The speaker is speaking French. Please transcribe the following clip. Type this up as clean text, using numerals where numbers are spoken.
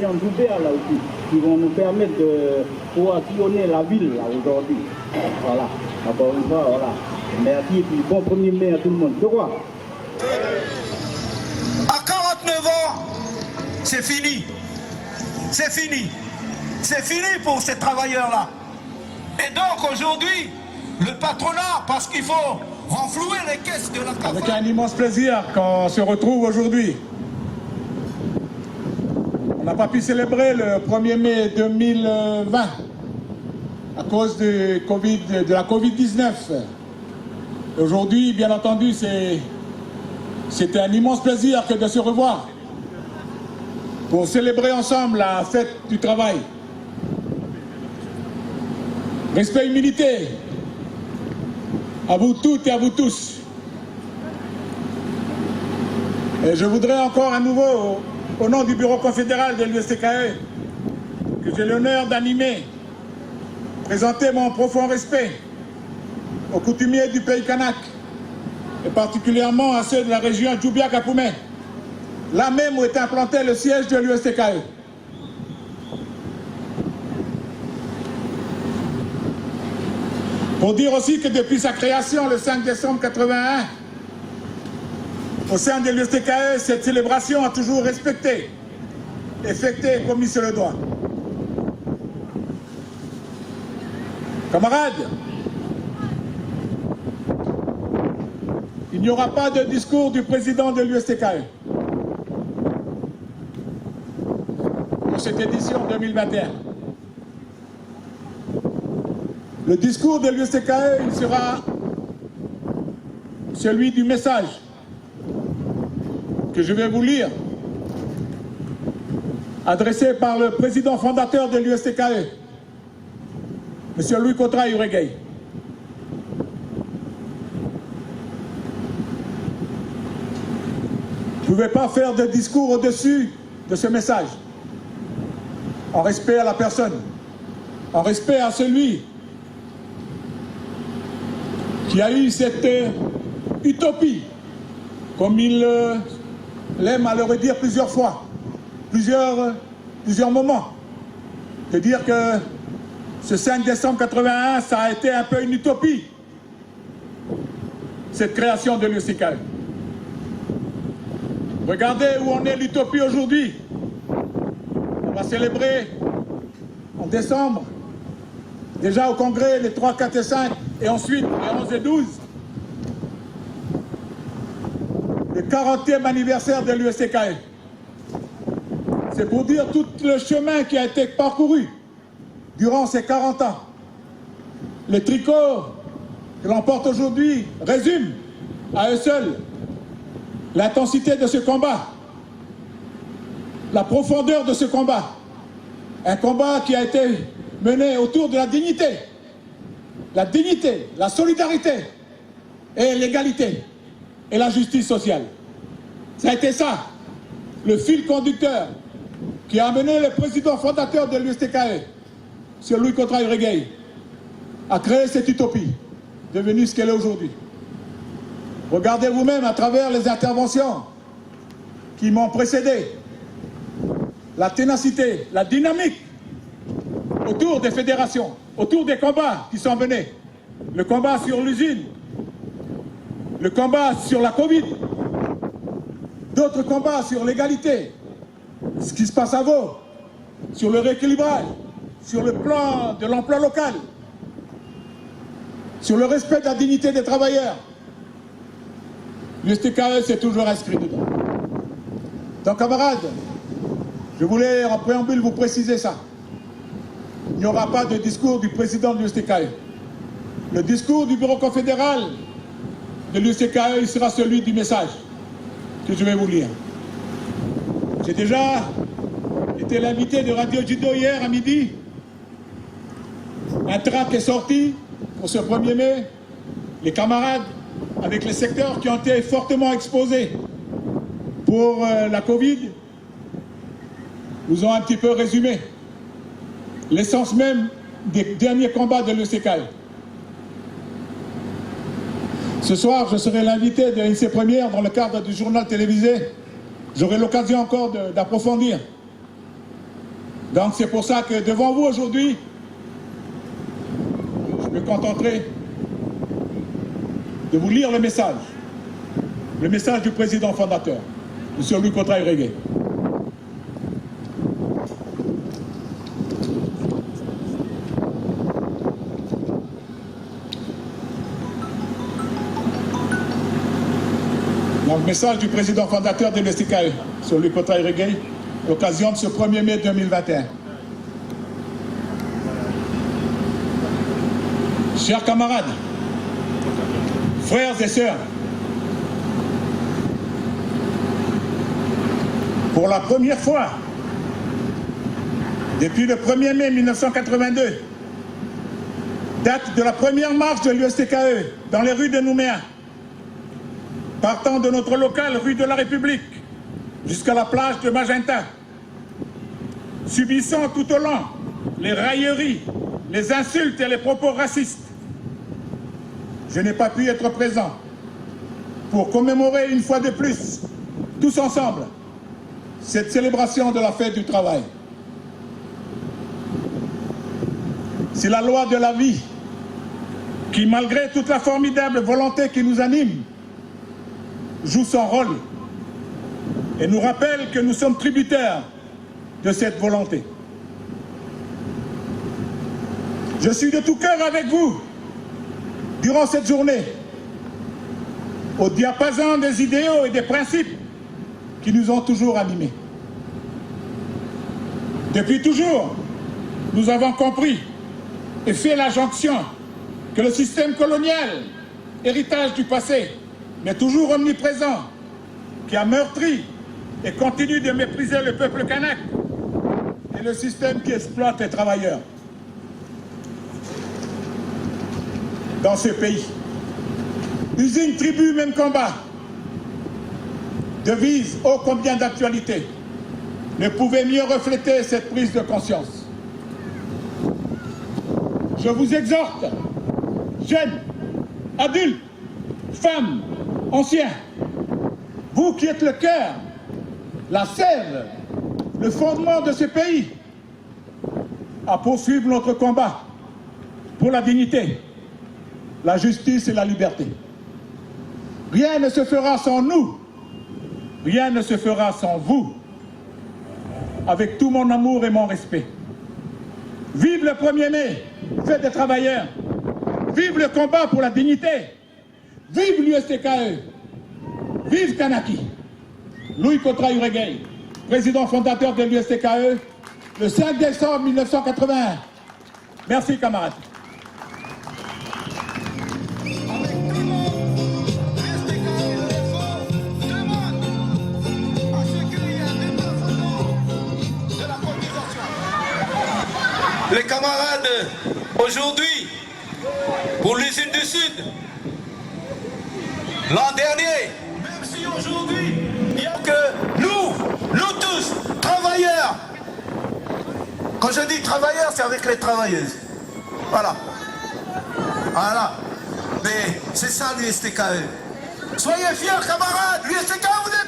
installations d'Uber là aussi, qui vont nous permettre de pouvoir sillonner la ville là aujourd'hui. Voilà, encore une fois, voilà. Merci et puis bon 1er mai à tout le monde. Tu vois? À 49 ans, c'est fini. C'est fini. C'est fini pour ces travailleurs-là. Et donc aujourd'hui, le patronat, parce qu'il faut renflouer les caisses de la CAF. Avec un immense plaisir qu'on se retrouve aujourd'hui. On n'a pas pu célébrer le 1er mai 2020 à cause de la Covid-19. Aujourd'hui, bien entendu, c'était un immense plaisir que de se revoir pour célébrer ensemble la fête du travail. Respect et humilité à vous toutes et à vous tous. Et je voudrais encore à nouveau, au nom du bureau confédéral de l'USTKE, que j'ai l'honneur d'animer, présenter mon profond respect aux coutumiers du pays kanak, et particulièrement à ceux de la région Djoubia-Kapoumé, là même où est implanté le siège de l'USTKE. Pour dire aussi que depuis sa création le 5 décembre 1981, au sein de l'USTKE, cette célébration a toujours respecté et fêté comme il se le doit. Camarades, il n'y aura pas de discours du président de l'USTKE pour cette édition 2021. Le discours de l'USTKE, il sera celui du message que je vais vous lire, adressé par le président fondateur de l'USTKE, M. Louis Kotra Uregei. Vous ne pouvez pas faire de discours au-dessus de ce message, en respect à la personne, en respect à celui qui a eu cette utopie, comme il l'aime à le redire plusieurs fois, plusieurs moments, de dire que ce 5 décembre 1981, ça a été un peu une utopie, cette création de l'USTKE. Regardez où en est l'utopie aujourd'hui. On va célébrer en décembre, déjà au Congrès, les 3, 4 et 5, et ensuite les 11 et 12, le 40e anniversaire de l'USTKE. C'est pour dire tout le chemin qui a été parcouru durant ces 40 ans. Le tricot que l'on porte aujourd'hui résume à eux seuls l'intensité de ce combat, la profondeur de ce combat. Un combat qui a été mené autour de la dignité, la solidarité et l'égalité et la justice sociale. Ça a été ça, le fil conducteur qui a amené le président fondateur de l'USTKE, M. Louis Kotra Uregei, à créer cette utopie, devenue ce qu'elle est aujourd'hui. Regardez vous-même à travers les interventions qui m'ont précédé, la ténacité, la dynamique autour des fédérations, autour des combats qui sont menés. Le combat sur l'usine, le combat sur la Covid, d'autres combats sur l'égalité, ce qui se passe à Vaud, sur le rééquilibrage, sur le plan de l'emploi local, sur le respect de la dignité des travailleurs. L'USTKE s'est toujours inscrit dedans. Donc camarades, je voulais en préambule vous préciser ça. Il n'y aura pas de discours du président de l'USTKE. Le discours du bureau confédéral de l'USTKE sera celui du message que je vais vous lire. J'ai déjà été l'invité de Radio Judo hier à midi. Un tract est sorti pour ce 1er mai. Les camarades, avec les secteurs qui ont été fortement exposés pour la Covid, nous ont un petit peu résumé l'essence même des derniers combats de l'USTKE. Ce soir, je serai l'invité de l'INSEE Première dans le cadre du journal télévisé. J'aurai l'occasion encore d'approfondir Donc c'est pour ça que devant vous aujourd'hui, je me contenterai de vous lire le message du président fondateur, M. Louis Cotrail-Regué. Donc, message du président fondateur de l'USTKE, M. Louis Cotrail-Regué, l'occasion de ce 1er mai 2021. Chers camarades, frères et sœurs, pour la première fois, depuis le 1er mai 1982, date de la première marche de l'USTKE dans les rues de Nouméa, partant de notre local rue de la République jusqu'à la plage de Magenta, subissant tout au long les railleries, les insultes et les propos racistes. Je n'ai pas pu être présent pour commémorer une fois de plus, tous ensemble, cette célébration de la fête du travail. C'est la loi de la vie qui, malgré toute la formidable volonté qui nous anime, joue son rôle et nous rappelle que nous sommes tributaires de cette volonté. Je suis de tout cœur avec vous durant cette journée, au diapason des idéaux et des principes qui nous ont toujours animés. Depuis toujours, nous avons compris et fait la jonction que le système colonial, héritage du passé, mais toujours omniprésent, qui a meurtri et continue de mépriser le peuple kanak, est le système qui exploite les travailleurs. Dans ce pays, usine, tribu, même combat, devise ô combien d'actualité, ne pouvait mieux refléter cette prise de conscience. Je vous exhorte, jeunes, adultes, femmes, anciens, vous qui êtes le cœur, la sève, le fondement de ce pays, à poursuivre notre combat pour la dignité, la justice et la liberté. Rien ne se fera sans nous, rien ne se fera sans vous, avec tout mon amour et mon respect. Vive le 1er mai, fête des travailleurs, vive le combat pour la dignité, vive l'USTKE, vive Kanaki. Louis Cotrail-Regué, président fondateur de l'USTKE, le 5 décembre 1981. Merci camarades. Les camarades, aujourd'hui, pour l'usine du Sud, l'an dernier, même si aujourd'hui, il n'y a que nous tous, travailleurs. Quand je dis travailleurs, c'est avec les travailleuses. Voilà. Voilà. Mais c'est ça l'USTKE. Soyez fiers, camarades, l'USTKE, vous êtes